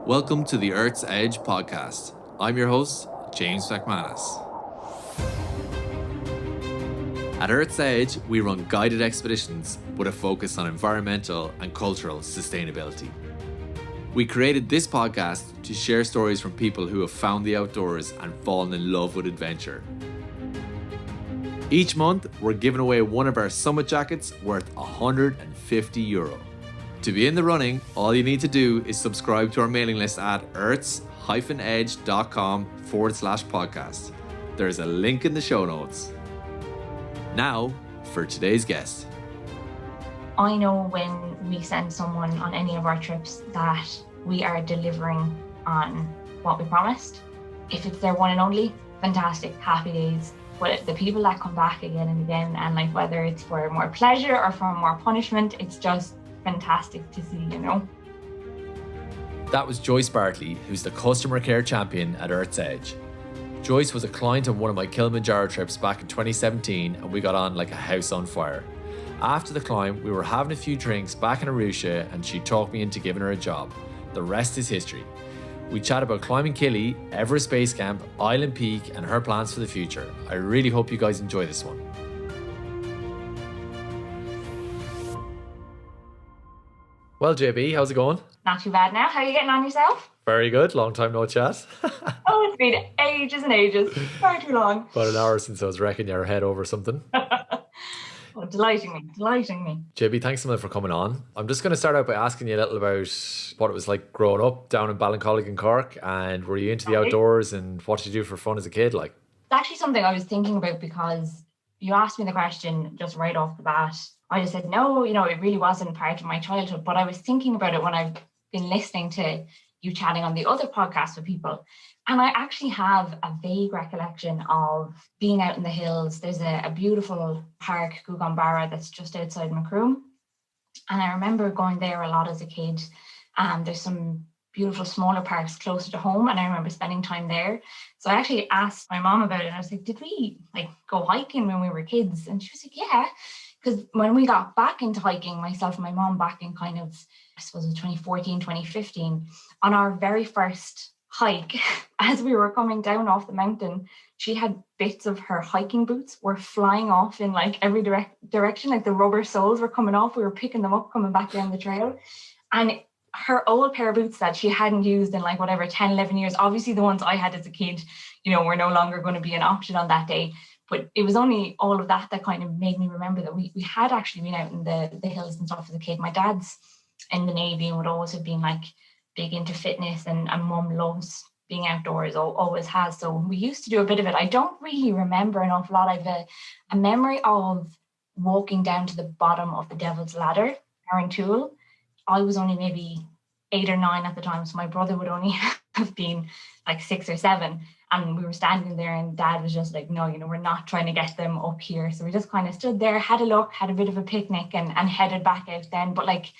Welcome to the Earth's Edge podcast. I'm your host, James McManus. At Earth's Edge, we run guided expeditions with a focus on environmental and cultural sustainability. We created this podcast to share stories from people who have found the outdoors and fallen in love with adventure. Each month, we're giving away one of our summit jackets worth €150. To be in the running, all you need to do is subscribe to our mailing list at earths-edge.com/podcast. There's a link in the show notes. Now, for today's guest. I know when we send someone on any of our trips that we are delivering on what we promised. If it's their one and only, fantastic, happy days. But the people that come back again and again, and like whether it's for more pleasure or for more punishment, it's just fantastic to see, you know. That was Joyce Bartley, who's the customer care champion at Earth's Edge. Joyce was a client on one of my Kilimanjaro trips back in 2017, and we got on like a house on fire. After the climb, we were having a few drinks back in Arusha, and she talked me into giving her a job. The rest is history. We chat about climbing Kili, Everest Base Camp, Island Peak, and her plans for the future. I really hope you guys enjoy this one. Well, JB, how's it going? Not too bad now. How are you getting on yourself? Very good. Long time no chat. Oh, it's been ages and ages. Far too long. About an hour since I was wrecking your head over something. Oh, delighting me. JB, thanks so much for coming on. I'm just going to start out by asking you a little about what it was like growing up down in Ballincollig in Cork, and were you into the outdoors, and what did you do for fun as a kid? Like, it's actually something I was thinking about because you asked me the question just right off the bat. I just said, no, you know, it really wasn't part of my childhood, but I was thinking about it when I've been listening to you chatting on the other podcasts with people. And I actually have a vague recollection of being out in the hills. There's a beautiful park, Gugambara, that's just outside Machu. And I remember going there a lot as a kid. There's some beautiful smaller parks closer to home, and I remember spending time there. So I actually asked my mom about it, and I was like, did we like go hiking when we were kids? And she was like, yeah. Because when we got back into hiking, myself and my mom back in kind of, I suppose it was 2014, 2015, on our very first hike, as we were coming down off the mountain, she had bits of her hiking boots were flying off in like every direction, like the rubber soles were coming off. We were picking them up coming back down the trail. And her old pair of boots that she hadn't used in like whatever, 10, 11 years, obviously the ones I had as a kid, you know, were no longer going to be an option on that day. But it was only all of that that kind of made me remember that we had actually been out in the hills and stuff as a kid. My dad's in the Navy and would always have been like big into fitness, and mum loves being outdoors, always has. So we used to do a bit of it. I don't really remember an awful lot. I've a memory of walking down to the bottom of the Devil's Ladder, Tool. I was only maybe 8 or 9 at the time, so my brother would only have been like 6 or 7. And we were standing there, and Dad was just like, no, you know, we're not trying to get them up here. So we just kind of stood there, had a look, had a bit of a picnic, and headed back out then. But like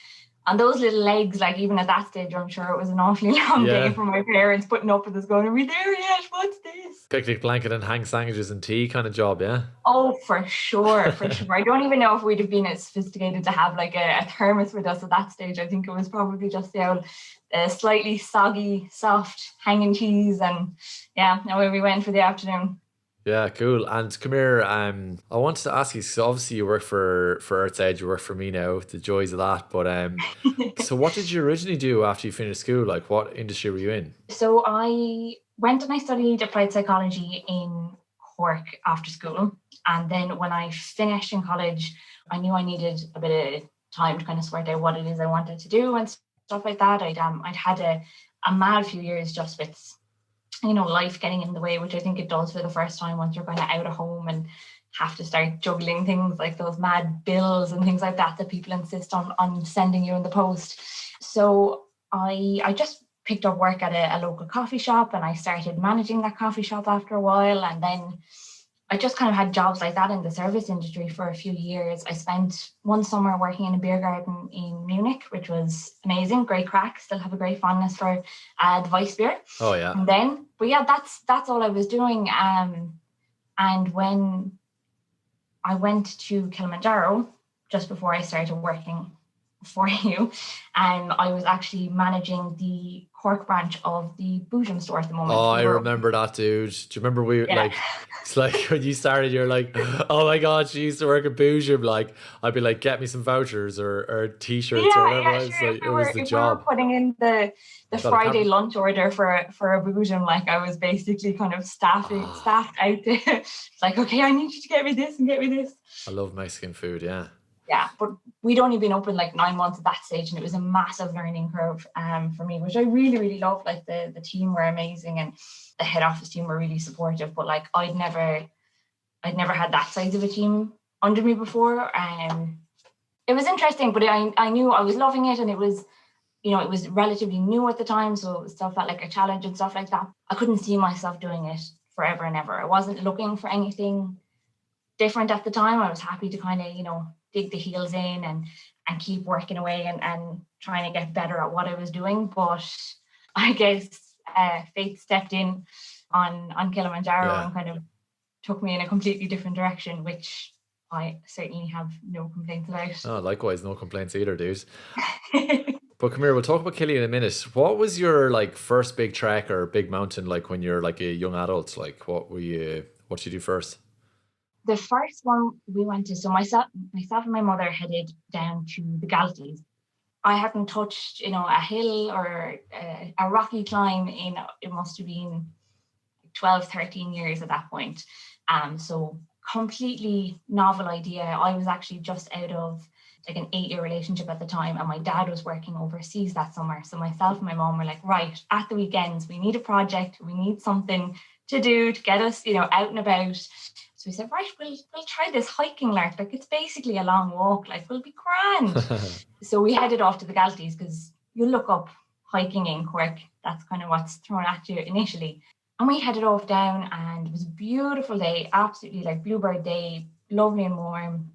on those little legs, like even at that stage, I'm sure it was an awfully long day for my parents putting up with us going, are we there yet? What's this? picnic blanket and hang sandwiches and tea kind of job, yeah? Oh, for sure. I don't even know if we'd have been as sophisticated to have like a thermos with us at that stage. I think it was probably just the old slightly soggy, soft hanging cheese, and yeah, away we went for the afternoon. Yeah, cool. And come here, I wanted to ask you, so obviously you work for Earth's Edge, you work for me now, the joys of that, but so what did you originally do after you finished school? Like, what industry were you in? So I went and I studied applied psychology in Cork after school, and then when I finished in college, I knew I needed a bit of time to kind of sort out what it is I wanted to do and stuff like that. I'd had a mad few years just with, you know, life getting in the way, which I think it does for the first time once you're kind of out of home and have to start juggling things like those mad bills and things like that people insist on sending you in the post. So I just picked up work at a local coffee shop, and I started managing that coffee shop after a while. And then I just kind of had jobs like that in the service industry for a few years. I spent one summer working in a beer garden in Munich, which was amazing, great crack. Still have a great fondness for the Weiss beer. Oh yeah. And then, but yeah, that's all I was doing. And when I went to Kilimanjaro just before I started working for you. I was actually managing the Cork branch of the Boojum store at the moment. Oh, I remember that, dude. Do you remember it's like when you started, you're like, oh my God, she used to work at Boojum. Like, I'd be like, get me some vouchers or t-shirts or whatever. Yeah, sure. It was the If job. we were putting in the Friday lunch order for a Boojum, like I was basically kind of staffed out there. It's like, okay, I need you to get me this and get me this. I love Mexican food, yeah. Yeah, but we'd only been open like 9 months at that stage, and it was a massive learning curve for me, which I really, really loved. Like the team were amazing and the head office team were really supportive, but like I'd never had that size of a team under me before. It was interesting, but I knew I was loving it, and it was, it was relatively new at the time, so it still felt like a challenge and stuff like that. I couldn't see myself doing it forever and ever. I wasn't looking for anything different at the time. I was happy to kind of, dig the heels in and keep working away and trying to get better at what I was doing. But I guess fate stepped in on Kilimanjaro and kind of took me in a completely different direction, which I certainly have no complaints about. Oh, likewise, no complaints either, dude. But come here, we'll talk about Kili in a minute. What was your like first big trek or big mountain like when you're like a young adult? Like what did you do first? The first one we went to, so myself and my mother headed down to the Galties. I hadn't touched, a hill or a rocky climb in, it must have been 12, 13 years at that point. So completely novel idea. I was actually just out of like an 8-year relationship at the time, and my dad was working overseas that summer. So myself and my mom were like, right, at the weekends, we need a project, we need something to do to get us, out and about. So we said, right, we'll try this hiking lark. Like it's basically a long walk, like we'll be grand. So we headed off to the Galties, because you look up hiking in Cork, that's kind of what's thrown at you initially. And we headed off down, and it was a beautiful day, absolutely like bluebird day, lovely and warm.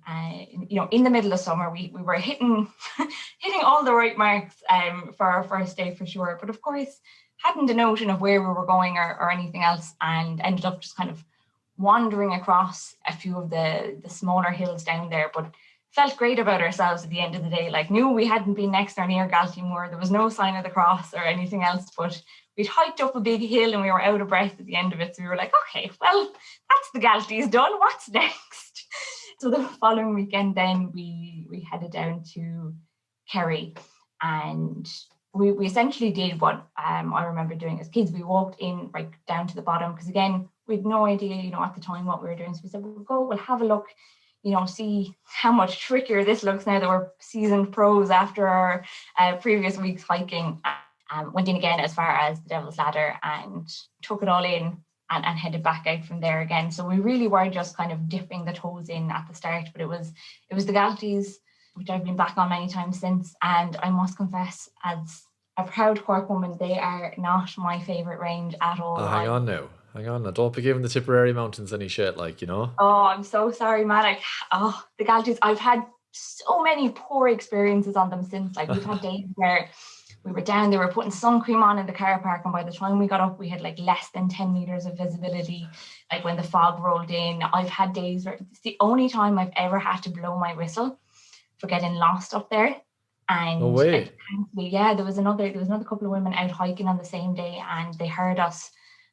In the middle of summer, we were hitting all the right marks for our first day for sure. But of course, hadn't a notion of where we were going or anything else, and ended up just kind of wandering across a few of the smaller hills down there, but felt great about ourselves at the end of the day. Like knew we hadn't been next or near Galtymore. There was no sign of the cross or anything else, but we'd hiked up a big hill and we were out of breath at the end of it. So we were like, okay, well, that's the Galties done. What's next? So the following weekend then we headed down to Kerry, and we essentially did what I remember doing as kids. We walked in right down to the bottom, because again, we had no idea, at the time what we were doing. So we said, we'll have a look, see how much trickier this looks now that we're seasoned pros after our previous week's hiking. Went in again as far as the Devil's Ladder and took it all in and headed back out from there again. So we really were just kind of dipping the toes in at the start, but it was the Galties, which I've been back on many times since. And I must confess, as a proud Cork woman, they are not my favourite range at all. Oh, hang on now. Don't be giving the Tipperary Mountains any shit, Oh, I'm so sorry, man. The Galties, I've had so many poor experiences on them since. Like we've had days where we were down, they were putting sun cream on in the car park, and by the time we got up, we had like less than 10 meters of visibility. Like when the fog rolled in, I've had days where it's the only time I've ever had to blow my whistle for getting lost up there. And no way. There was another couple of women out hiking on the same day, and they heard us,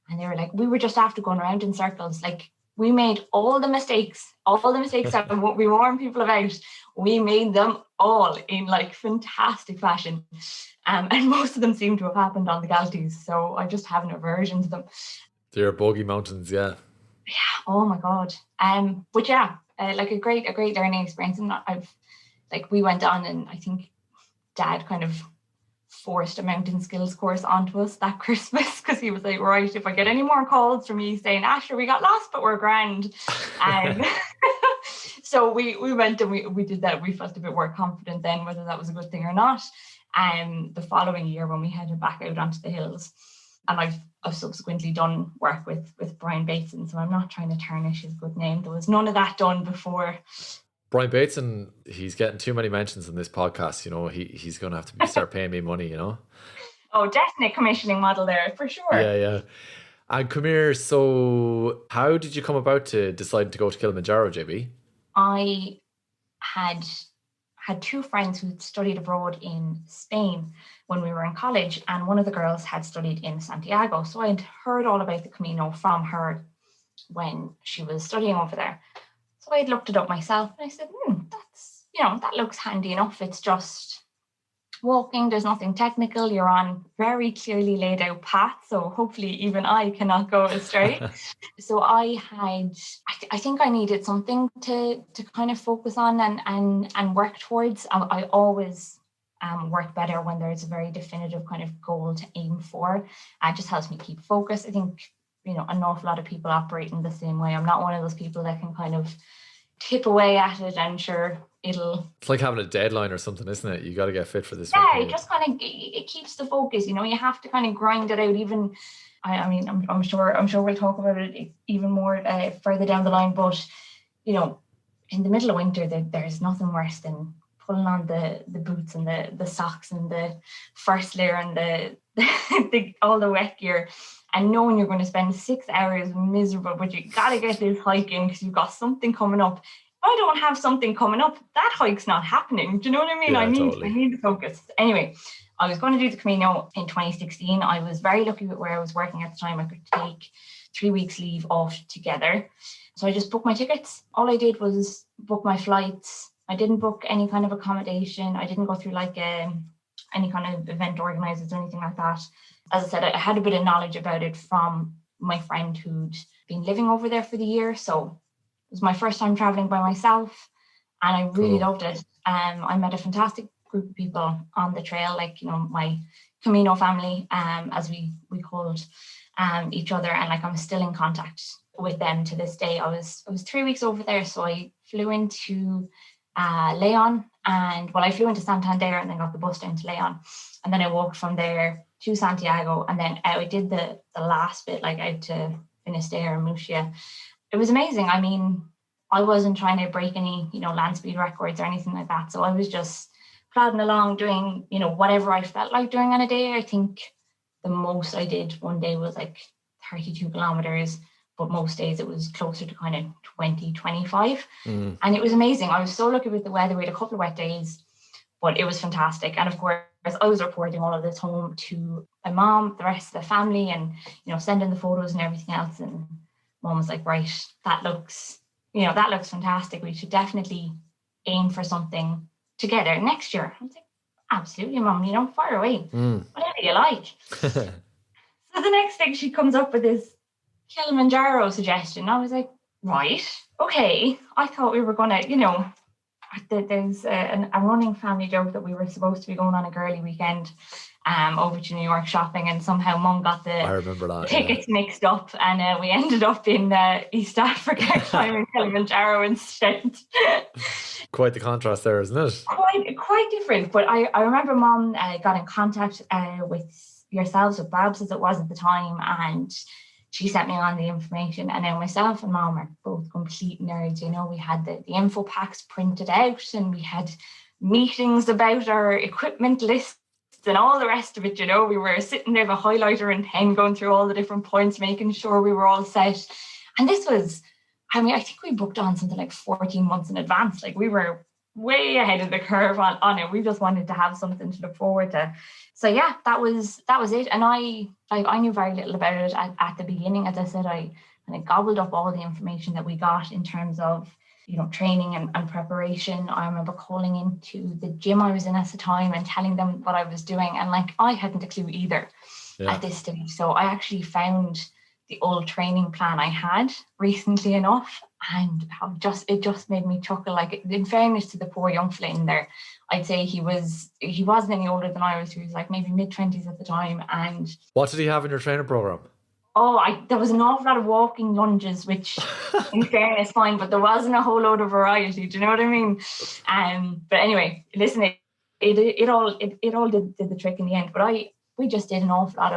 and they were like, we were just after going around in circles. Like we made all the mistakes that we warn people about. We made them all in like fantastic fashion. And most of them seem to have happened on the Galties. So I just have an aversion to them. They're boggy mountains, yeah. Yeah. Oh my God. But yeah, like a great learning experience. And we went on, and I think Dad kind of forced a mountain skills course onto us that Christmas, because he was like, right, if I get any more calls from you saying, Asher, we got lost, but we're grand. So we went and we did that. We felt a bit more confident then, whether that was a good thing or not. The following year, when we headed back out onto the hills, and I've subsequently done work with Brian Bateson, so I'm not trying to tarnish his good name. There was none of that done before. Brian Bateson, he's getting too many mentions in this podcast. He's going to have to start paying me money. Oh, definite commissioning model there for sure. Yeah. And come here. So, how did you come about to decide to go to Kilimanjaro, JB? I had had two friends who studied abroad in Spain when we were in college, and one of the girls had studied in Santiago. So I'd heard all about the Camino from her when she was studying over there. So I'd looked it up myself, and I said, that's, that looks handy enough. It's just walking, there's nothing technical, you're on very clearly laid out paths, so hopefully even I cannot go astray. So I think I needed something to kind of focus on and work towards. I always work better when there's a very definitive kind of goal to aim for. It just helps me keep focused. I think an awful lot of people operate in the same way. I'm not one of those people that can kind of tip away at it and sure it's like having a deadline or something, isn't it? You got to get fit for this. It just kind of it keeps the focus. You have to kind of grind it out. Even I'm sure we'll talk about it even more further down the line. But in the middle of winter, there's nothing worse than pulling on the boots and the socks and the first layer and the all the wet gear, and knowing you're going to spend 6 hours miserable, but you got to get this hike in because you've got something coming up. I don't have something coming up, that hike's not happening. Do you know what I mean? Yeah, I totally. need the focus. Anyway, I was going to do the Camino in 2016. I was very lucky with where I was working at the time. I could take 3 weeks leave off together. So I just booked my tickets. All I did was book my flights. I didn't book any kind of accommodation. I didn't go through any kind of event organizers or anything like that. As I said, I had a bit of knowledge about it from my friend who'd been living over there for the year. So it was my first time traveling by myself, and I really loved it. I met a fantastic group of people on the trail, my Camino family, as we called each other, and I'm still in contact with them to this day. I was 3 weeks over there, so I flew into Leon, I flew into Santander and then got the bus down to Leon, and then I walked from there to Santiago, and then I did the last bit out to Finisterre and Murcia. It was amazing. I mean, I wasn't trying to break any, land speed records or anything like that. So I was just plodding along doing, whatever I felt like doing on a day. I think the most I did one day was 32 kilometers, but most days it was closer to kind of 20, 25. And it was amazing. I was so lucky with the weather. We had a couple of wet days, but it was fantastic. And of course, I was reporting all of this home to my mom, the rest of the family, and, sending the photos and everything else. And Mom was like, right, that looks fantastic. We should definitely aim for something together next year. I was like, absolutely, Mom, fire away, whatever you like. So the next thing she comes up with this Kilimanjaro suggestion. I was like, right, okay. I thought we were going to, there's a running family joke that we were supposed to be going on a girly weekend over to New York shopping, and somehow Mum got I remember that, tickets mixed up, and we ended up in East Africa climbing Kilimanjaro instead. Quite the contrast there, isn't it? Quite different. But I remember Mum got in contact with yourselves, with Babs as it was at the time, and she sent me on the information. And then myself and Mom are both complete nerds. We had the info packs printed out, and we had meetings about our equipment lists and all the rest of it. We were sitting there with a highlighter and pen going through all the different points, making sure we were all set. And this was, I think we booked on something like 14 months in advance. We were way ahead of the curve on it. We just wanted to have something to look forward to. So yeah, that was it. And I knew very little about it at the beginning. As I said, I kind of gobbled up all the information that we got in terms of training and preparation. I remember calling into the gym I was in at the time and telling them what I was doing, and I hadn't a clue either at this stage. So I actually found the old training plan I had recently enough, and it just made me chuckle. In fairness to the poor young fella in there, I'd say he wasn't any older than I was. He was maybe mid-20s at the time. And what did he have in your training program? There was an awful lot of walking lunges, which in fairness fine, but there wasn't a whole load of variety. Do you know what I mean? But anyway, listen, it all did the trick in the end. But we just did an awful lot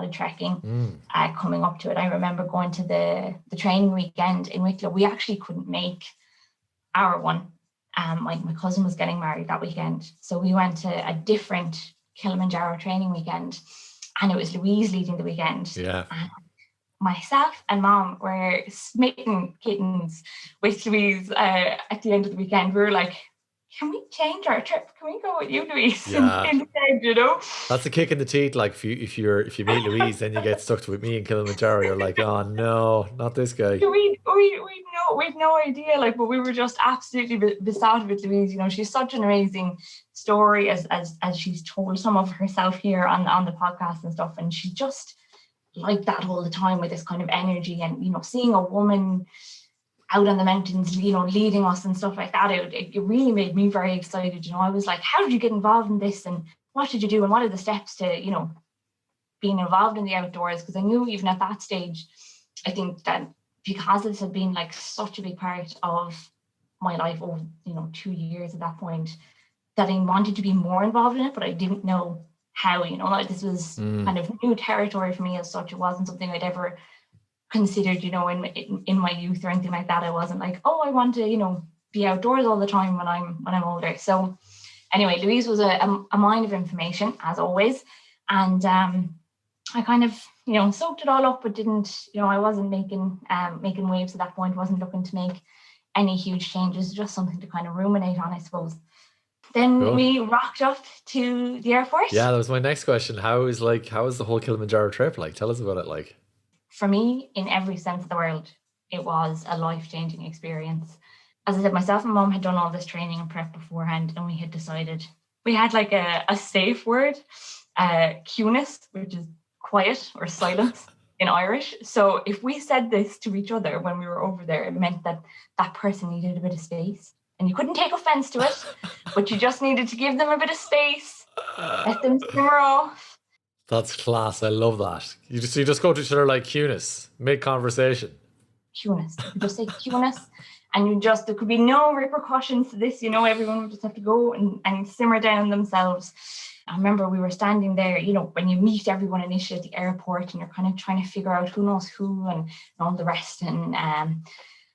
of trekking coming up to it. I remember going to the training weekend in Wicklow. We actually couldn't make our one. My cousin was getting married that weekend, so we went to a different Kilimanjaro training weekend. And it was Louise leading the weekend. Yeah. myself and Mom were smitten kittens with Louise at the end of the weekend. We were like, can we change our trip? Can we go with you, Louise? Yeah. Instead, you know? That's a kick in the teeth. Like if you meet Louise, then you get stuck with me in Kilimanjaro. You're like, oh no, not this guy. We'd no idea, like, but we were just absolutely besotted with Louise. You know, she's such an amazing story as she's told some of herself here on the podcast and stuff. And she just like that all the time with this kind of energy, and, you know, seeing a woman out on the mountains, you know, leading us and stuff like that, it really made me very excited. You know, I was like, how did you get involved in this, and what did you do, and what are the steps to, you know, being involved in the outdoors? Because I knew even at that stage, I think that because this had been like such a big part of my life over, you know, 2 years at that point, that I wanted to be more involved in it, but I didn't know how. You know, like, this was kind of new territory for me as such. It wasn't something I'd ever considered, you know, in my youth or anything like that. I wasn't like, oh, I want to, you know, be outdoors all the time when I'm older. So anyway, Louise was a mine of information, as always, and I kind of, you know, soaked it all up, but didn't, you know, I wasn't making waves at that point. Wasn't looking to make any huge changes, just something to kind of ruminate on, I suppose. Then Cool. we rocked up to the airport. Yeah, that was my next question. How is the whole Kilimanjaro trip like? Tell us about it. Like, for me, in every sense of the word, it was a life-changing experience. As I said, myself and Mum had done all this training and prep beforehand, and we had decided, we had like a safe word, cueness, which is quiet or silence in Irish. So if we said this to each other when we were over there, it meant that that person needed a bit of space. And you couldn't take offense to it, but you just needed to give them a bit of space, let them simmer off. that's class. I love that. You just go to each other like cueness, mid conversation. Cueness. You could just say cueness, and there could be no repercussions to this. You know, everyone would just have to go and simmer down themselves. I remember we were standing there, you know, when you meet everyone initially at the airport, and you're kind of trying to figure out who knows who and all the rest. And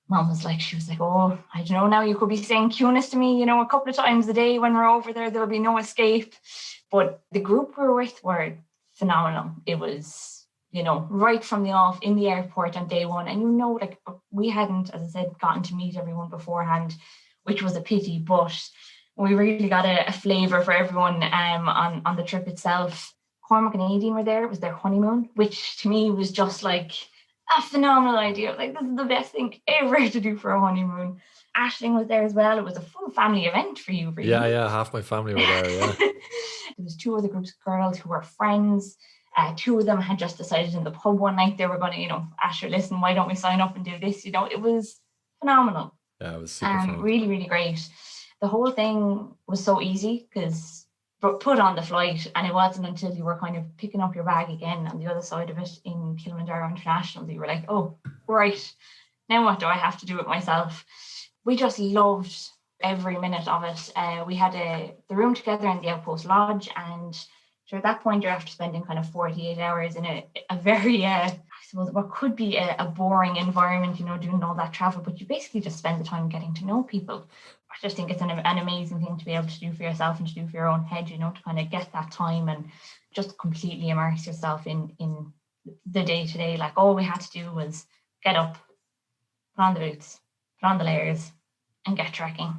Mom was like, oh, I don't know, now you could be saying cueness to me, you know, a couple of times a day when we're over there. There'll be no escape. But the group we were with were phenomenal. It was, you know, right from the off in the airport on day one. And, you know, like, we hadn't, as I said, gotten to meet everyone beforehand, which was a pity, but we really got a flavour for everyone on the trip itself. Cormac and Aideen were there. It was their honeymoon, which to me was just like a phenomenal idea. Like, this is the best thing ever to do for a honeymoon. Aisling was there as well. It was a full family event for you, really. Yeah, half my family were there, yeah. There was 2 other groups of girls who were friends. 2 of them had just decided in the pub one night they were going to, you know, Asher, listen, why don't we sign up and do this? You know, it was phenomenal. Yeah, it was super fun. Really, really great. The whole thing was so easy because put on the flight, and it wasn't until you were kind of picking up your bag again on the other side of it in Kilimanjaro International that you were like, oh, right, now what do I have to do it myself? We just loved every minute of it. We had the room together in the Outpost Lodge, and so at that point you're after spending kind of 48 hours in a very, I suppose, what could be a boring environment, you know, doing all that travel, but you basically just spend the time getting to know people. I just think it's an amazing thing to be able to do for yourself and to do for your own head, you know, to kind of get that time and just completely immerse yourself in the day-to-day. Like, all we had to do was get up, put on the boots, put on the layers, and get trekking.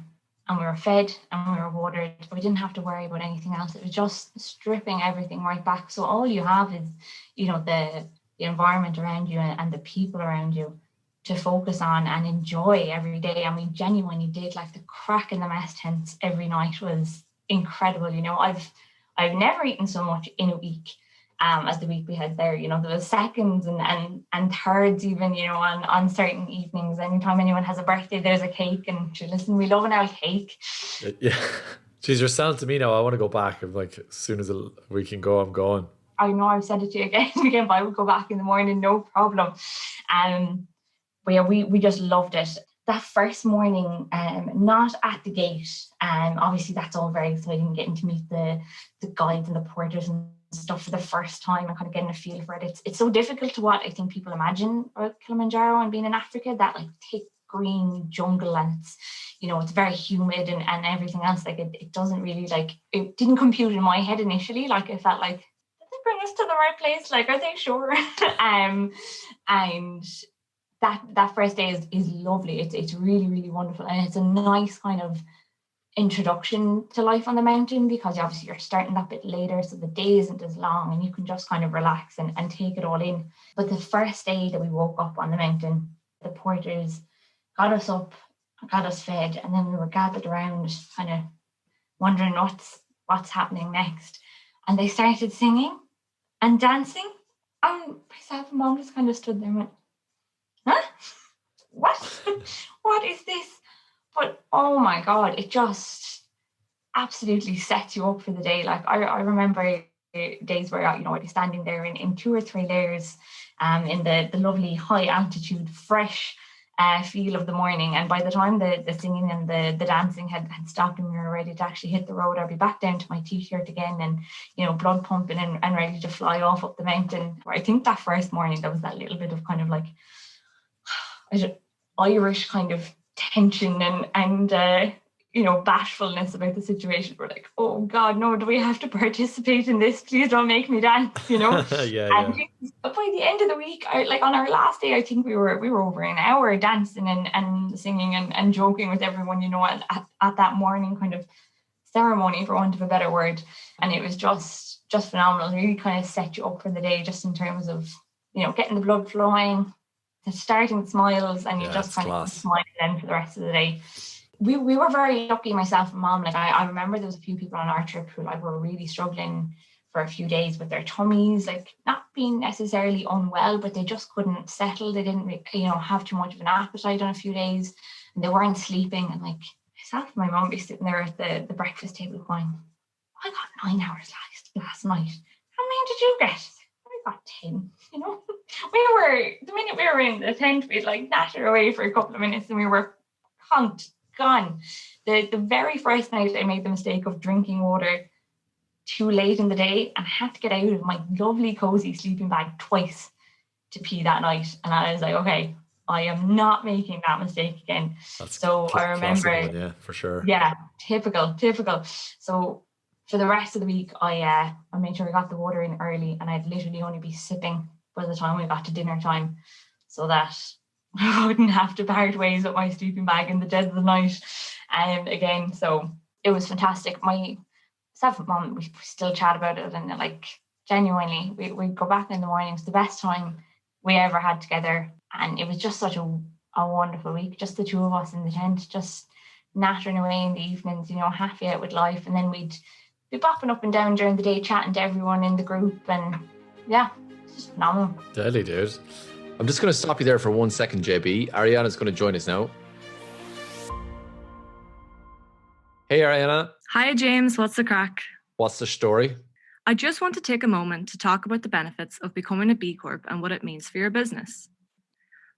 And we were fed and we were watered. We didn't have to worry about anything else. It was just stripping everything right back. So all you have is, you know, the environment around you and the people around you to focus on and enjoy every day. I mean, genuinely did, like, the crack in the mess tents every night was incredible. You know, I've never eaten so much in a week as the week we had there. You know, there was seconds and thirds even, you know, on certain evenings. Anytime anyone has a birthday, there's a cake, and listen, we love an old cake. Yeah. Jeez, you're selling to me now. I want to go back. I'm like, as soon as we can go, I'm going. I know I've said it to you again and again, but I would go back in the morning, no problem. But yeah, we just loved it. That first morning, not at the gate, obviously that's all very exciting, getting to meet the guides and the porters and stuff for the first time and kind of getting a feel for it. It's so difficult to what I think people imagine about Kilimanjaro and being in Africa, that like thick green jungle, and it's, you know, it's very humid and everything else. Like it doesn't really, like, it didn't compute in my head initially. Like I felt like, did they bring us to the right place? Like, are they sure? And that first day is lovely. It's really, really wonderful. And it's a nice kind of introduction to life on the mountain, because obviously you're starting that bit later, so the day isn't as long and you can just kind of relax and take it all in. But the first day that we woke up on the mountain, the porters got us up, got us fed, and then we were gathered around kind of wondering what's happening next. And they started singing and dancing, and myself and Mom just kind of stood there and went, huh? What? What is this? But oh my God, it just absolutely sets you up for the day. Like I remember days where I'd be standing there in 2 or 3 layers, in the lovely high altitude, fresh feel of the morning. And by the time the singing and the dancing had stopped and we were ready to actually hit the road, I'd be back down to my t-shirt again and blood pumping and ready to fly off up the mountain. I think that first morning there was that little bit of kind of like Irish kind of tension and bashfulness about the situation. We're like, oh God, no, do we have to participate in this? Please don't make me dance, Yeah. But by the end of the week, on our last day, I think we were over an hour dancing and singing and joking with everyone, at that morning kind of ceremony, for want of a better word. And it was just phenomenal. It really kind of set you up for the day, just in terms of, getting the blood flowing, starting smiles, and you just kind of smiling then for the rest of the day. We were very lucky, myself and Mom. Like I remember there was a few people on our trip who were really struggling for a few days with their tummies, like not being necessarily unwell, but they just couldn't settle. They didn't have too much of an appetite on a few days, and they weren't sleeping. And like myself and my mom be sitting there at the breakfast table going, I got 9 hours last night. How many did you get? I got 10. The minute we were in the tent, we'd like natter away for a couple of minutes and we were gone. The very first night I made the mistake of drinking water too late in the day, and I had to get out of my lovely cozy sleeping bag twice to pee that night. And I was like, okay, I am not making that mistake again. So I remember, one, yeah, for sure. Yeah, typical. So for the rest of the week, I made sure I got the water in early, and I'd literally only be sipping by the time we got to dinner time, so that I wouldn't have to part ways with my sleeping bag in the dead of the night again. So it was fantastic. Myself and Mom, we still chat about it, and like genuinely, we go back in the mornings, the best time we ever had together. And it was just such a wonderful week, just the two of us in the tent, just nattering away in the evenings, happy out with life. And then we'd be bopping up and down during the day, chatting to everyone in the group. And yeah, it's just phenomenal. Deadly, dude. I'm just going to stop you there for 1 second, JB. Ariana's going to join us now. Hey, Ariana. Hi, James. What's the crack? What's the story? I just want to take a moment to talk about the benefits of becoming a B Corp and what it means for your business.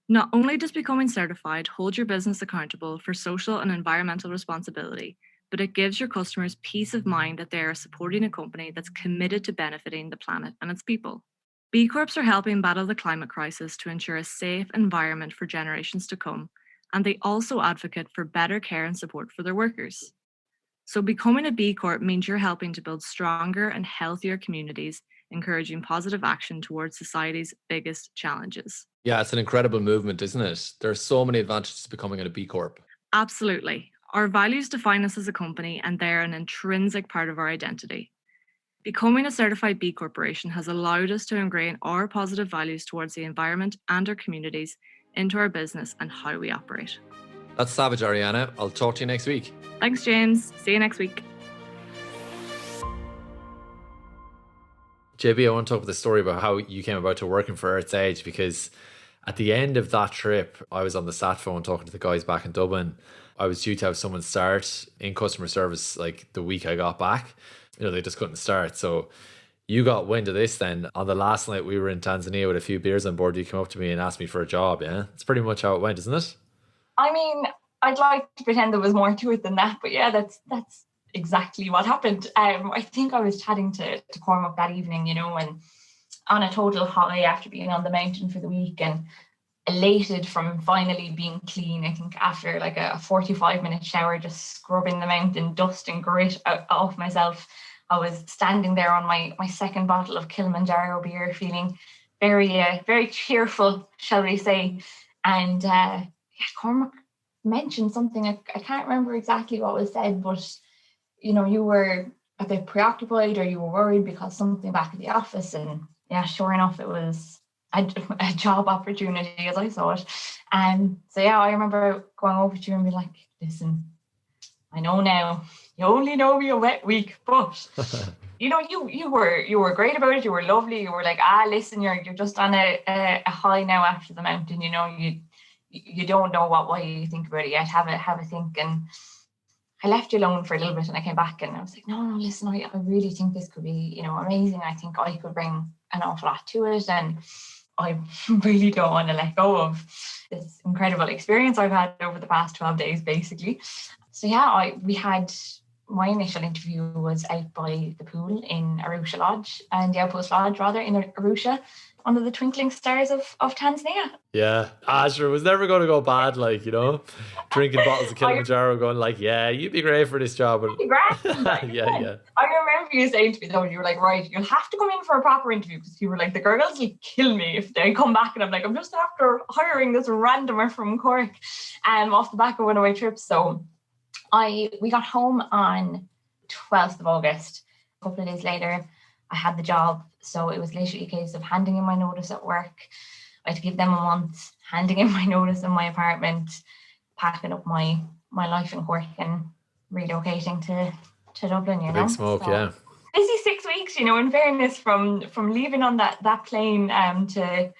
Not only does becoming certified hold your business accountable for social and environmental responsibility, but it gives your customers peace of mind that they are supporting a company that's committed to benefiting the planet and its people. B Corps are helping battle the climate crisis to ensure a safe environment for generations to come, and they also advocate for better care and support for their workers. So becoming a B Corp means you're helping to build stronger and healthier communities, encouraging positive action towards society's biggest challenges. Yeah, it's an incredible movement, isn't it? There are so many advantages to becoming a B Corp. Absolutely. Our values define us as a company, and they're an intrinsic part of our identity. Becoming a certified B Corporation has allowed us to ingrain our positive values towards the environment and our communities into our business and how we operate. That's savage, Ariana. I'll talk to you next week. Thanks, James. See you next week. JB, I want to talk about the story about how you came about to working for Earth's Edge, because at the end of that trip, I was on the sat phone talking to the guys back in Dublin. I was due to have someone start in customer service like the week I got back. They just couldn't start. So you got wind of this then. On the last night we were in Tanzania with a few beers on board, you came up to me and asked me for a job, yeah? It's pretty much how it went, isn't it? I mean, I'd like to pretend there was more to it than that, but yeah, that's exactly what happened. I think I was chatting to Cormac that evening, and on a total high after being on the mountain for the week and elated from finally being clean. I think after like a 45-minute shower, just scrubbing the mountain dust and grit off myself, I was standing there on my second bottle of Kilimanjaro beer, feeling very cheerful, shall we say. And Cormac mentioned something, I can't remember exactly what was said, but you were a bit preoccupied or you were worried because something back at the office. And yeah, sure enough, it was a job opportunity as I saw it. And so yeah, I remember going over to you and being like, listen, I know now, you only know me a wet week, but you were great about it. You were lovely. You were like, listen, you're just on a high now after the mountain. You don't know what you think about it yet. Have a think. And I left you alone for a little bit, and I came back and I was like, no, listen, I really think this could be, amazing. I think I could bring an awful lot to it, and I really don't want to let go of this incredible experience I've had over the past 12 days, basically. So yeah, my initial interview was out by the pool in Arusha Lodge, and the Outpost Lodge rather, in Arusha, under the twinkling stars of Tanzania. Yeah, sure, it was never going to go bad, drinking bottles of Kilimanjaro, going like, yeah, you'd be great for this job. Yeah. I remember you saying to me though, you were like, right, you'll have to come in for a proper interview, because you were like, the girls will kill me if they come back. And I'm like, I'm just after hiring this randomer from Cork off the back of one of my trips. So we got home on 12th of August. A couple of days later, I had the job. So it was literally a case of handing in my notice at work. I had to give them a month, handing in my notice in my apartment, packing up my life in Cork and relocating to Dublin, Big smoke, so, yeah. Busy 6 weeks, in fairness, from leaving on that plane to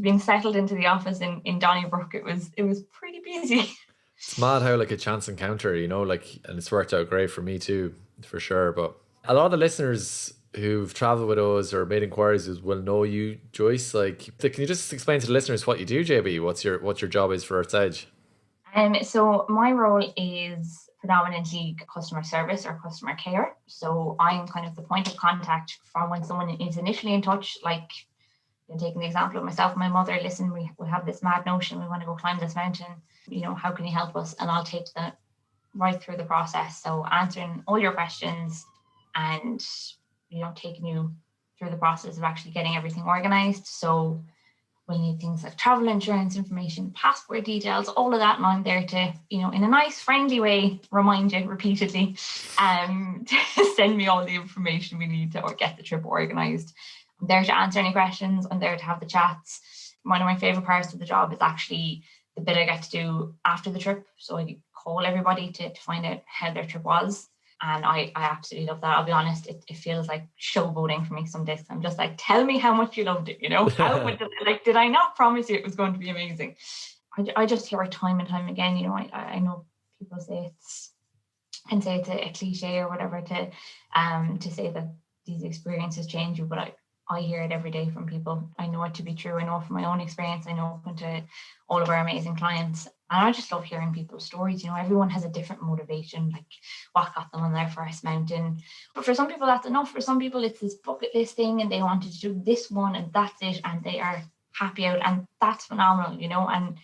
being settled into the office in Donnybrook. It was pretty busy. It's mad how a chance encounter, and it's worked out great for me too, for sure. But a lot of the listeners who've traveled with us or made inquiries will know you, Joyce. Can you just explain to the listeners what you do, JB? What your job is for Earth's Edge? So my role is predominantly customer service or customer care. So I'm kind of the point of contact from when someone is initially in touch, taking the example of myself and my mother. Listen, we have this mad notion, we want to go climb this mountain, how can you help us? And I'll take that right through the process. So answering all your questions and taking you through the process of actually getting everything organized. So we'll need things like travel insurance information, passport details, all of that. And I'm there to, in a nice, friendly way, remind you repeatedly to send me all the information we need to get the trip organized. I'm there to answer any questions. I'm there to have the chats. One of my favorite parts of the job is actually the bit I get to do after the trip. So I call everybody to find out how their trip was. And I absolutely love that. I'll be honest, it feels like showboating for me some days. I'm just like, tell me how much you loved it, How much, did I not promise you it was going to be amazing? I just hear it time and time again. I know people say it's a cliche or whatever to say that these experiences change you, but I hear it every day from people. I know it to be true. I know from my own experience. I know from to all of our amazing clients. And I just love hearing people's stories. Everyone has a different motivation, like what got them on their first mountain. But for some people, that's enough. For some people, it's this bucket list thing and they wanted to do this one and that's it. And they are happy out. And that's phenomenal, And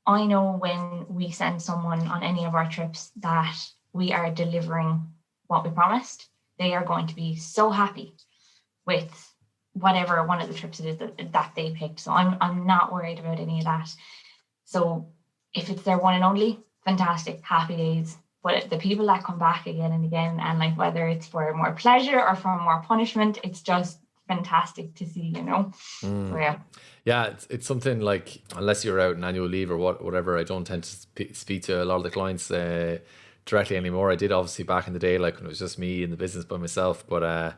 I know when we send someone on any of our trips that we are delivering what we promised, they are going to be so happy with whatever one of the trips it is that they picked. So I'm not worried about any of that. So if it's their one and only, fantastic, happy days. But the people that come back again and again, and whether it's for more pleasure or for more punishment, it's just fantastic to see, So yeah. Yeah, it's something unless you're out on annual leave or whatever, I don't tend to speak to a lot of the clients directly anymore. I did obviously back in the day, when it was just me in the business by myself. But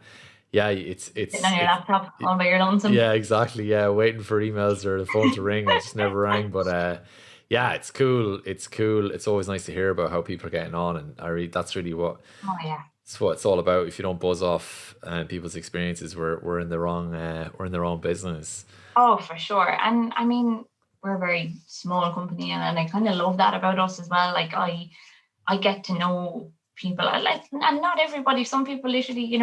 yeah, it's sitting on your laptop all by your lonesome. Yeah, exactly. Yeah, waiting for emails or the phone to ring. It just never rang. But yeah, it's cool. It's cool. It's always nice to hear about how people are getting on, and that's really what. Oh yeah. It's what it's all about. If you don't buzz off people's experiences, we're in the wrong business. Oh, for sure. And I mean, we're a very small company, and I kind of love that about us as well. I get to know people, and not everybody. Some people literally,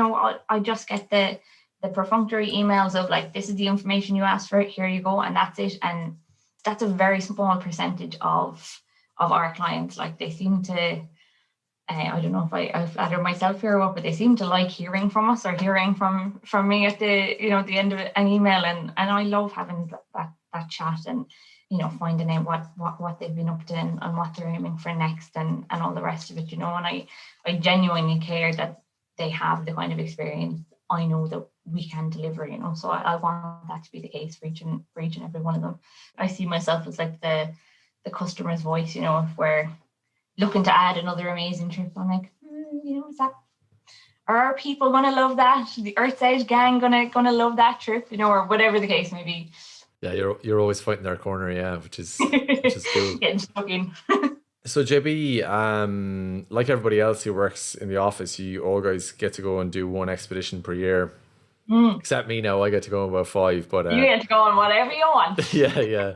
I just get the perfunctory emails of this is the information you asked for, here you go, and that's it. And that's a very small percentage of our clients. They seem to I don't know if I flatter myself here or what, but they seem to like hearing from us or hearing from me at the the end of an email, and I love having that chat and finding out what they've been up to and what they're aiming for next and all the rest of it, and I genuinely care that they have the kind of experience I know that we can deliver, so I want that to be the case for each and every one of them. I see myself as like the customer's voice, if we're looking to add another amazing trip, I'm like, is that, are our people gonna love that? The Earth's Edge gang gonna love that trip, or whatever the case may be. Yeah, you're always fighting their corner, yeah, which is cool. Getting stuck in. So JB, like everybody else who works in the office, you all guys get to go and do one expedition per year. Except me now, I get to go on about 5. But you get to go on whatever you want. Yeah.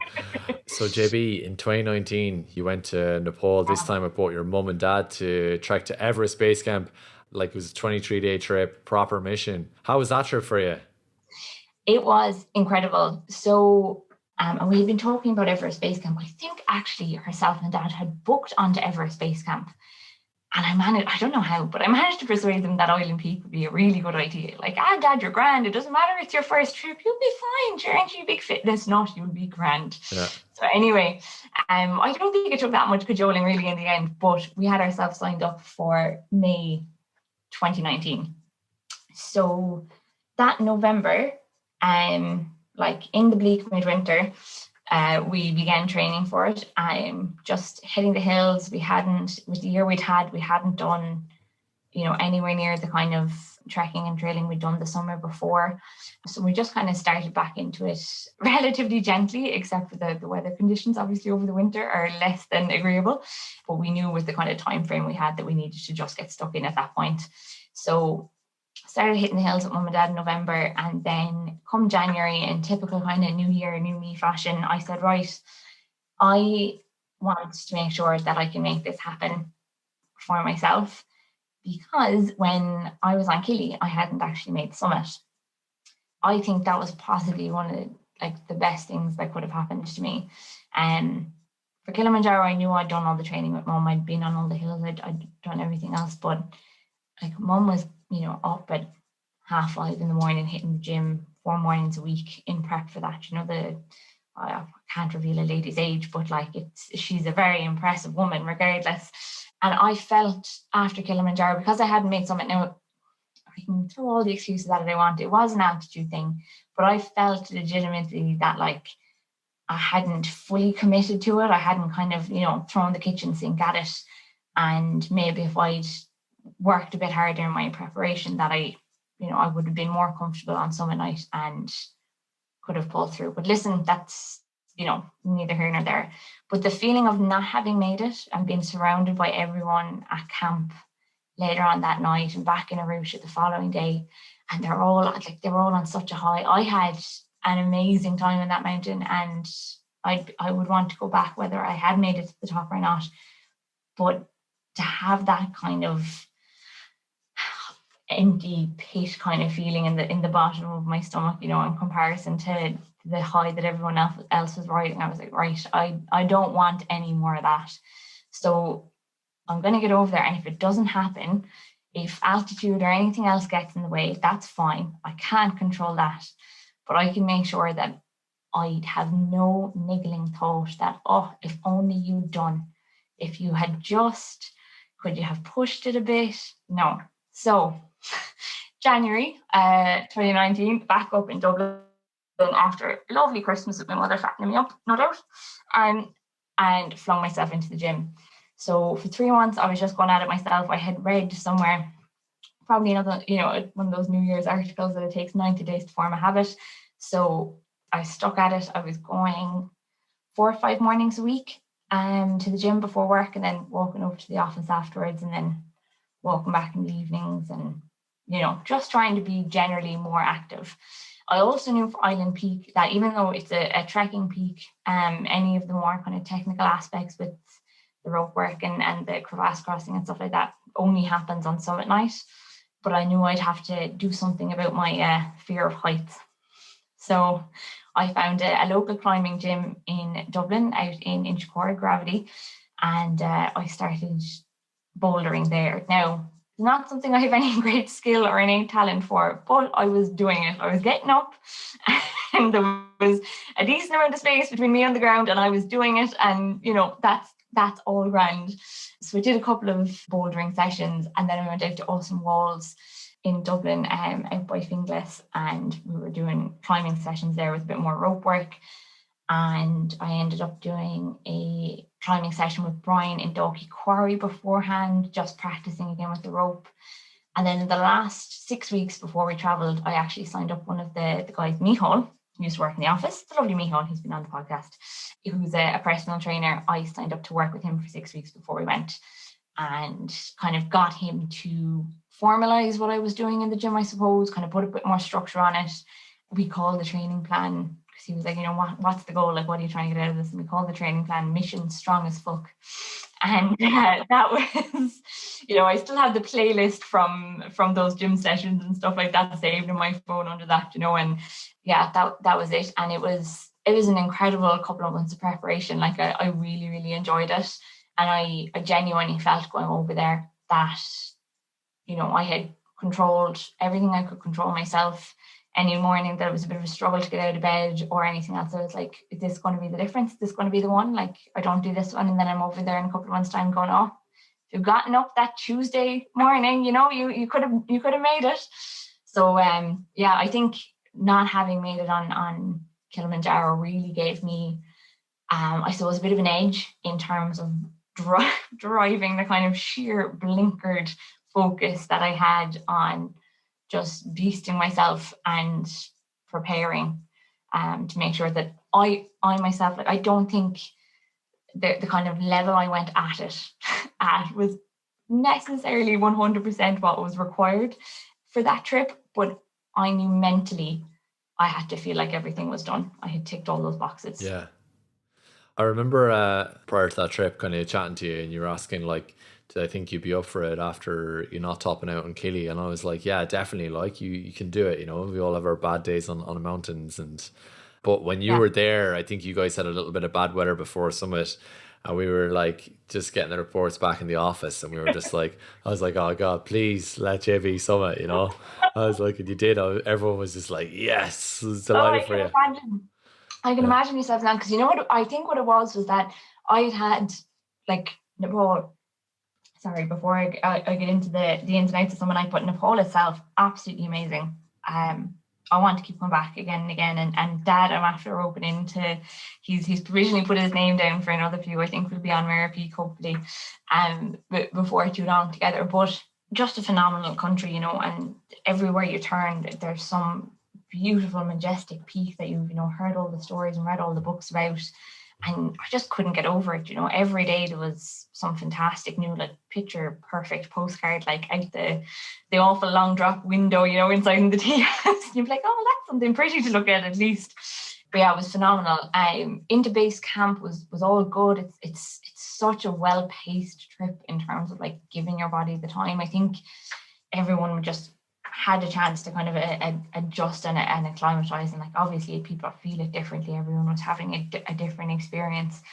So JB, in 2019, you went to Nepal. This time with both your mum and dad to trek to Everest Base Camp. Like, it was a 23-day trip, proper mission. How was that trip for you? It was incredible. So, and we've been talking about Everest Base Camp. I think actually herself and dad had booked onto Everest Base Camp. And I don't know how, but I managed to persuade them that Island Peak would be a really good idea. Like, dad, you're grand. It doesn't matter. It's your first trip. You'll be fine. Sure, aren't you a big fitness nut? You'll be grand. Yeah. So anyway, I don't think it took that much cajoling really in the end, but we had ourselves signed up for May 2019. So that November, like in the bleak midwinter, we began training for it. Just hitting the hills. With the year we hadn't done, anywhere near the kind of trekking and trailing we'd done the summer before. So we just kind of started back into it relatively gently, except for the weather conditions, obviously over the winter, are less than agreeable. But we knew with the kind of time frame we had that we needed to just get stuck in at that point. So started hitting the hills with mum and dad in November, and then come January, in typical kind of new year, new me fashion, I said, right, I want to make sure that I can make this happen for myself, because when I was on Kili, I hadn't actually made the summit. I think that was possibly one of the best things that could have happened to me. For Kilimanjaro, I knew I'd done all the training with mum. I'd been on all the hills. I'd done everything else, but mum was up at 5:30 in the morning, hitting the gym 4 mornings a week in prep for that. I can't reveal a lady's age, but she's a very impressive woman regardless. And I felt after Kilimanjaro, because I hadn't made summit, now I can throw all the excuses at it I want. It was an altitude thing, but I felt legitimately that I hadn't fully committed to it. I hadn't kind of, thrown the kitchen sink at it. And maybe if I'd worked a bit harder in my preparation, that I would have been more comfortable on summit night and could have pulled through. But listen, that's neither here nor there. But the feeling of not having made it and being surrounded by everyone at camp later on that night and back in Arusha the following day, and they were all on such a high. I had an amazing time in that mountain, and I would want to go back whether I had made it to the top or not. But to have that kind of empty pit kind of feeling in the bottom of my stomach, in comparison to the high that everyone else was riding, I was like, right, I don't want any more of that. So I'm going to get over there, and if it doesn't happen, if altitude or anything else gets in the way, that's fine. I can't control that, but I can make sure that I'd have no niggling thought that, if only you'd done, if you had just, could you have pushed it a bit? No. So January 2019, back up in Dublin after a lovely Christmas with my mother fattening me up, no doubt, and flung myself into the gym. So for 3 months, I was just going at it myself. I had read somewhere, probably another, one of those New Year's articles, that it takes 90 days to form a habit. So I stuck at it. I was going 4 or 5 mornings a week to the gym before work, and then walking over to the office afterwards, and then walking back in the evenings, and just trying to be generally more active. I also knew for Island Peak that even though it's a trekking peak, any of the more kind of technical aspects with the rope work and the crevasse crossing and stuff like that only happens on summit night. But I knew I'd have to do something about my fear of heights. So I found a local climbing gym in Dublin, out in Inchicore, Gravity, and I started bouldering there. Now, it's not something I have any great skill or any talent for, but I was doing it. I was getting up and there was a decent amount of space between me and the ground and I was doing it. And, you know, that's all grand. So we did a couple of bouldering sessions and then we went out to Awesome Walls in Dublin, out by Finglas, and we were doing climbing sessions there with a bit more rope work. And I ended up doing a climbing session with Brian in Dalkey Quarry beforehand, just practicing again with the rope. And then in the last 6 weeks before we travelled, I actually signed up one of the guys, Mihal, who used to work in the office. The lovely Mihal, he's been on the podcast, who's a personal trainer. I signed up to work with him for 6 weeks before we went and kind of got him to formalise what I was doing in the gym, I suppose, kind of put a bit more structure on it. We called the training plan, because he was like, you know, what's the goal? Like, what are you trying to get out of this? And we called the training plan Mission Strong as Fuck. And that was, you know, I still have the playlist from those gym sessions and stuff like that saved in my phone under that, you know, and yeah, that was it. And it was an incredible couple of months of preparation. Like I really, really enjoyed it. And I genuinely felt going over there that, you know, I had controlled everything I could control myself. Any morning that it was a bit of a struggle to get out of bed or anything else, I was like, is this going to be the difference? Is this going to be the one? Like, I don't do this one and then I'm over there in a couple of months' time going, oh, if you've gotten up that Tuesday morning, you know, you could have made it. So yeah, I think not having made it on Kilimanjaro really gave me, I suppose, a bit of an edge in terms of driving the kind of sheer blinkered focus that I had on just beasting myself and preparing to make sure that I myself, like, I don't think the kind of level I went at it at was necessarily 100% what was required for that trip, but I knew mentally I had to feel like everything was done. I had ticked all those boxes. Yeah. I remember prior to that trip kind of chatting to you and you were asking like, did I think you'd be up for it after you're not topping out on Kili? And I was like, yeah, definitely. Like you can do it. You know, we all have our bad days on the mountains. But when you were there, I think you guys had a little bit of bad weather before summit. And we were like just getting the reports back in the office. And we were just like, I was like, oh God, please let JB summit, you know? I was like, and you did. Everyone was just like, yes, I was delighted for you. I can imagine yourself now, because you know what I think what it was that I had like Nepal. Sorry, before I get into the ins and outs of someone, I put Nepal itself absolutely amazing. I want to keep going back again and again. And Dad, I'm after opening to, he's provisionally put his name down for another few. I think we'll be on Mare Peak hopefully, before too long together. But just a phenomenal country, you know. And everywhere you turn, there's some beautiful, majestic peak that you've, you know, heard all the stories and read all the books about. And I just couldn't get over it, you know. Every day there was some fantastic new, like, picture perfect postcard, like out the awful long drop window, you know, inside in the tea house. You'd be like, oh, that's something pretty to look at least. But yeah, it was phenomenal. Into base camp was all good. It's such a well-paced trip in terms of like giving your body the time. I think everyone just had a chance to kind of adjust and acclimatize, and like obviously people feel it differently. Everyone was having a different experience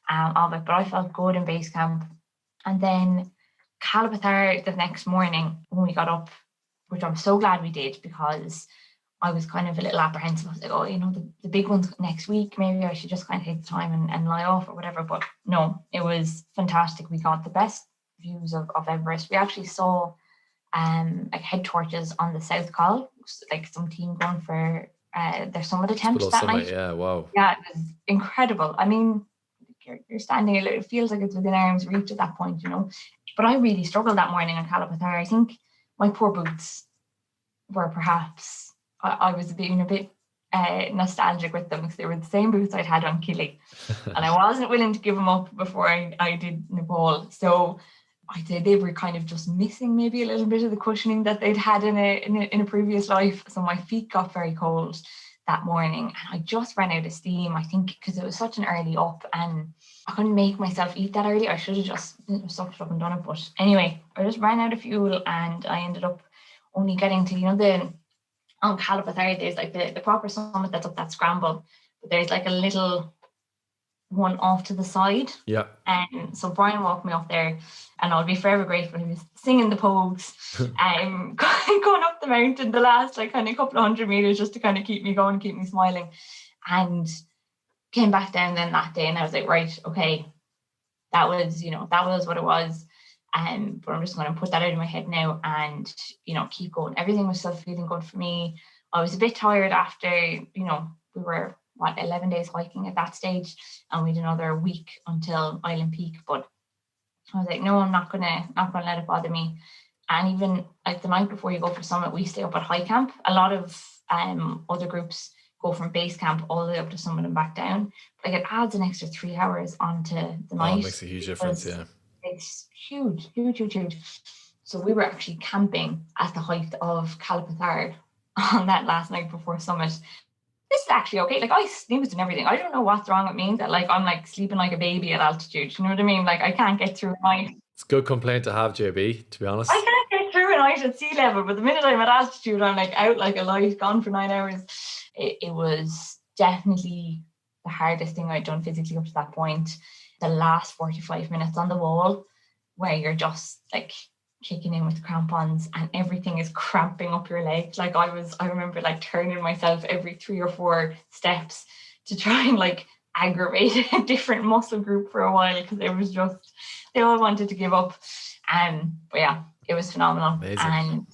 of it, but I felt good in base camp. And then Calapatar the next morning when we got up, which I'm so glad we did, because I was kind of a little apprehensive. I was like, oh, you know, the big one's next week, maybe I should just kind of take the time and lie off or whatever. But no, it was fantastic. We got the best views of Everest. We actually saw like head torches on the South Col, like some team going for their summit attempt that night. Yeah, wow. Yeah, it was incredible. I mean, you're standing, it feels like it's within arm's reach at that point, you know. But I really struggled that morning on Calapatar. I think my poor boots were perhaps, I was being a bit nostalgic with them, because they were the same boots I'd had on Kili. And I wasn't willing to give them up before I did Nepal. So I'd say they were kind of just missing maybe a little bit of the cushioning that they'd had in a previous life. So my feet got very cold that morning, and I just ran out of steam, I think, because it was such an early up and I couldn't make myself eat that early. I should have just sucked it up and done it. But anyway, I just ran out of fuel and I ended up only getting to, you know, on Calapatar, there's like the proper summit that's up that scramble, but there's like a little one off to the side. Yeah. And so Brian walked me up there, and I'll be forever grateful. He was singing the pogues, going up the mountain, the last like kind of couple of 100 meters, just to kind of keep me going, keep me smiling. And came back down then that day, and I was like, right, okay, that was what it was. But I'm just going to put that out of my head now and, keep going. Everything was still feeling good for me. I was a bit tired after, we were 11 days hiking at that stage, and we had another week until Island Peak. But I was like, no, I'm not gonna let it bother me. And even like the night before you go for summit, we stay up at high camp. A lot of other groups go from base camp all the way up to summit and back down. Like it adds an extra 3 hours onto the night. It makes a huge difference, yeah. It's huge. So we were actually camping at the height of Kilimanjaro on that last night before summit. This is actually okay. Like I snoozed and everything. I don't know what's wrong with me that like I'm like sleeping like a baby at altitude. You know what I mean? Like I can't get through a night. It's a good complaint to have, JB, to be honest. I can't get through a night at sea level, but the minute I'm at altitude, I'm like out like a light, gone for 9 hours. It was definitely the hardest thing I'd done physically up to that point. The last 45 minutes on the wall, where you're just like kicking in with crampons and everything is cramping up your legs. Like I remember like turning myself every 3 or 4 steps to try and like aggravate a different muscle group for a while, because it was just, they all wanted to give up. But yeah, it was phenomenal. Amazing. And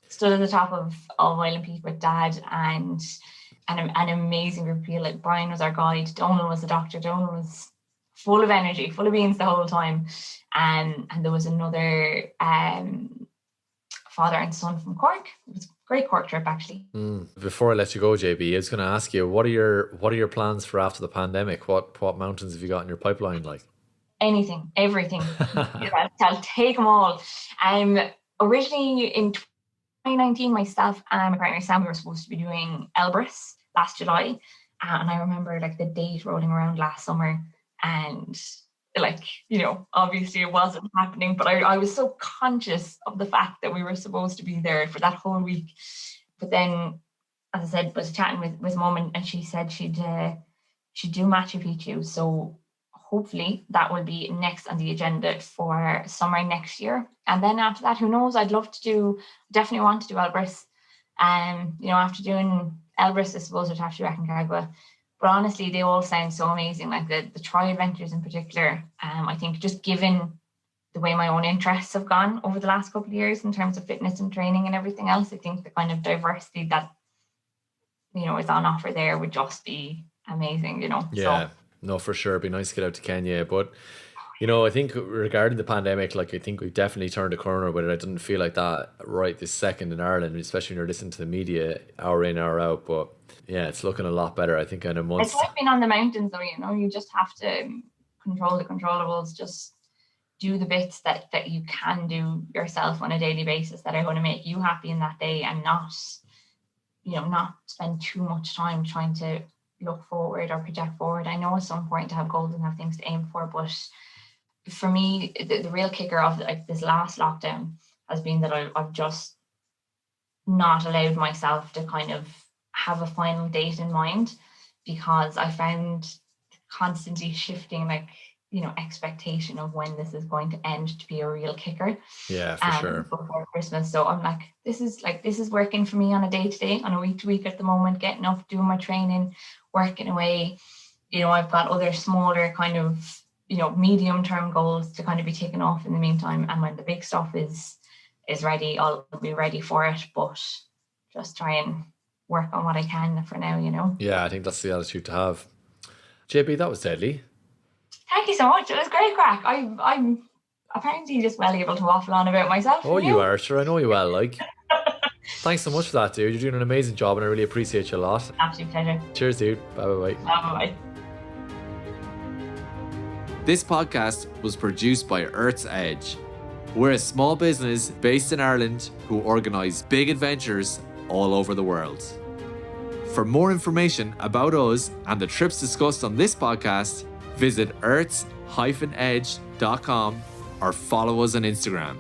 stood at the top of Island Peak with Dad and an amazing group of people. Like Brian was our guide, Donal was the doctor. Donal was full of energy, full of beans the whole time. And there was another father and son from Cork. It was a great Cork trip, actually. Before I let you go, JB, I was going to ask you, what are your plans for after the pandemic? What mountains have you got in your pipeline? Like anything, everything. I'll take them all. Originally in 2019, myself and my partner Sam, we were supposed to be doing Elbrus last July, and I remember like the date rolling around last summer, and like, obviously it wasn't happening, but I was so conscious of the fact that we were supposed to be there for that whole week. But then, as I said, was chatting with Mum, and she said she'd do Machu Picchu. So hopefully that will be next on the agenda for summer next year. And then after that, who knows? Definitely want to do Elbrus. After doing Elbrus, I suppose I'd have to do Aconcagua. But honestly, they all sound so amazing. Like the tri-adventures in particular, I think just given the way my own interests have gone over the last couple of years in terms of fitness and training and everything else, I think the kind of diversity that, is on offer there would just be amazing, Yeah, no, for sure. It'd be nice to get out to Kenya. But, I think regarding the pandemic, like I think we've definitely turned a corner with it. I didn't feel like that right this second in Ireland, especially when you're listening to the media hour in, hour out. But yeah, it's looking a lot better, I think, in a month. It's like being on the mountains, though, you just have to control the controllables, just do the bits that you can do yourself on a daily basis that are going to make you happy in that day, and not spend too much time trying to look forward or project forward. I know it's so important to have goals and have things to aim for, but for me, the real kicker of like this last lockdown has been that I've just not allowed myself to kind of have a final date in mind, because I found constantly shifting expectation of when this is going to end to be a real kicker. Yeah, for sure. Before Christmas. So I'm like, this is working for me on a day-to-day, on a week-to-week at the moment, getting up, doing my training, working away. I've got other smaller kind of, medium-term goals to kind of be taken off in the meantime. And when the big stuff is ready, I'll be ready for it. But just try and work on what I can for now, Yeah, I think that's the attitude to have. JB, that was deadly. Thank you so much. It was great crack. I'm apparently just well able to waffle on about myself. Oh, you are, sure. I know you well. Like, thanks so much for that, dude. You're doing an amazing job, and I really appreciate you a lot. Absolute pleasure. Cheers, dude. Bye. Bye. This podcast was produced by Earth's Edge. We're a small business based in Ireland who organise big adventures all over the world. For more information about us and the trips discussed on this podcast, visit earths-edge.com or follow us on Instagram.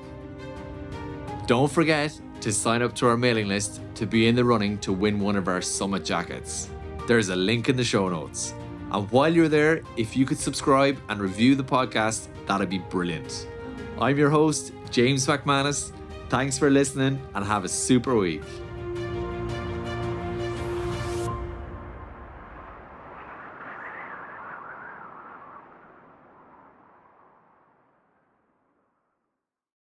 Don't forget to sign up to our mailing list to be in the running to win one of our summit jackets. There's a link in the show notes. And while you're there, if you could subscribe and review the podcast, that'd be brilliant. I'm your host, James McManus. Thanks for listening and have a super week.